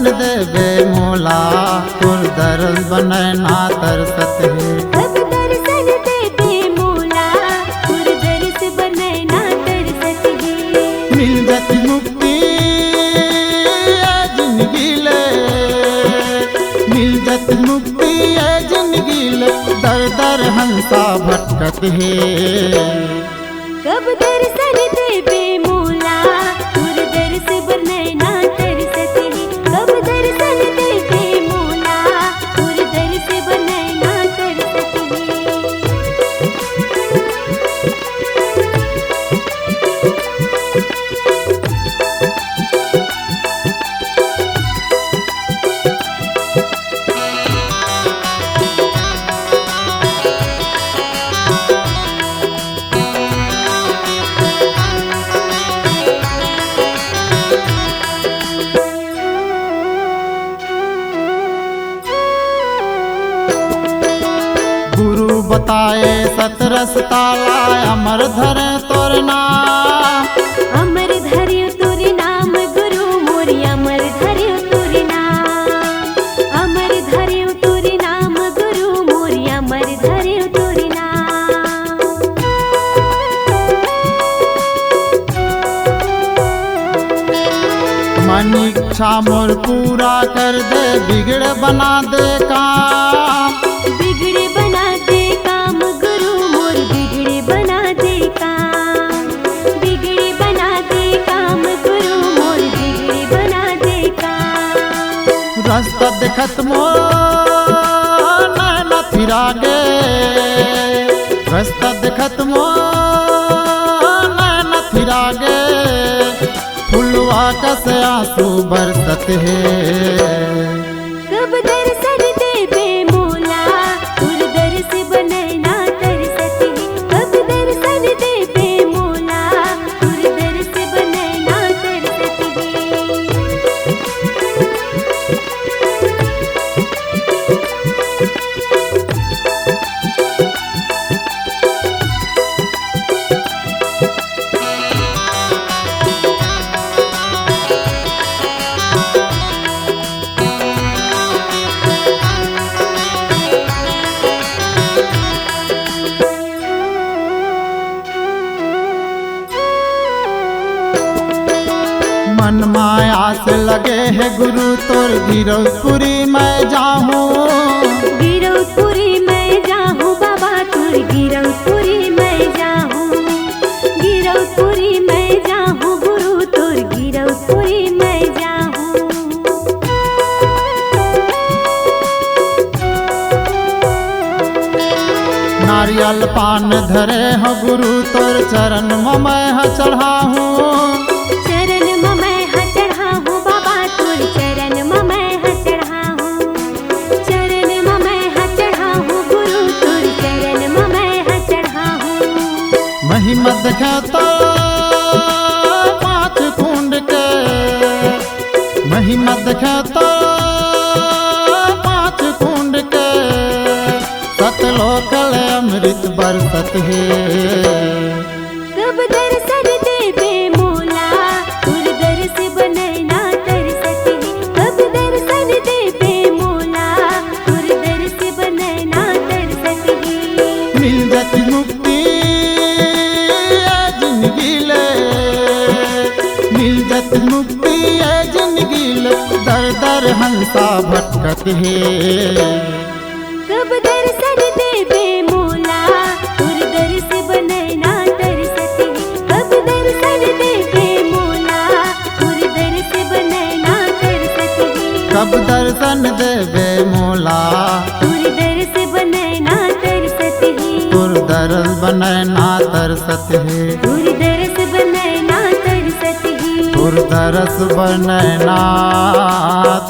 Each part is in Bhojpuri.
दर्शन देवे मोला तुर दर्श बनैना तरसत है। कब दर्शन देवे मोला तुर दर्श बनैना तरसत है। मिल जाती मुक्ति जिंदगी ले, मिल जाती मुक्ति जिंदगी ले, दर दर हंसा भटकत है। कब दर्शन देवे मोला तुर दर्श बनैना तरसत है। कब दर्शन देवे मोला तुर दर्श बनैना तरसत है। गुरु बताए सतरस ताला अमर धरे तोर नाम। अमर धर्यो तुर नाम गुरु मोरी अमर धर्यो तुर नाम। अमर धर्यो तुर नाम गुरु मोरी अमर धर्यो तुर नाम। मन इच्छा मोर पूरा कर दे, बिगड़ बना दे काम। बिगड़े बना दे काम गुरु मोर बिगड़े बना दे काम। बिगड़े बना दे काम गुरु मोर बिगड़े बना दे काम। रास्ता देखत मोर नैना फिरागे, रास्ता देखत मोर नैना फिरागे, फुलवा कस आंसू बरसत है। कब दर्शन देवे मोला तुर दर्श बनैना तरसत है। कब दर्शन देवे मोला तुर दर्श बनैना तरसत है। मन माया से लगे है गुरु तोर गिरौपुरी मैं जाऊँ। गिरौपुरी मैं जाऊँ बाबा तुर गिरौपुरी मैं जाऊँ। गिरौपुरी मैं जाऊँ गुरु तुर गिरौपुरी मैं जाऊँ। नारियल पान धरे हो गुरु तोर चरण में मैं चढ़ाऊँ। चरण में मैं चढ़ाऊँ बाबा तुर चरण में मैं चढ़ाऊँ। चरण में मैं चढ़ाऊँ गुरु तुर चरण में मैं चढ़ाऊँ। महिमा देखे तो पाँच कुंड के, महिमा देखे तो पाँच कुंड के, सतलोक अमृत बरसत है। कब दर्शन देवे मोला तुर दर्श बनैना तरसत है। कब दर्शन देवे मोला तुर दर्श बनैना तरसत है। मिल जाती मुक्ति जिंदगी ले, मिल जाती मुक्ति जिंदगी ले, दर दर हंसा भटकत है। कब दर्शन देवे मोला तुर दर्श बनैना तरसत है। कब दर्शन देवे मोला तुर दर्श बनैना तरसत है। कब दर्शन देवे मोला तुर दर्श बनैना तरसत है। तुर दर्श बनैना तरसत है। तुर दर्श बनैना तरसत है। तुर दर्श बनैना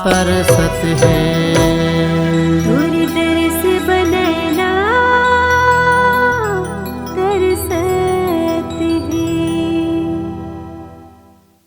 तरसत है।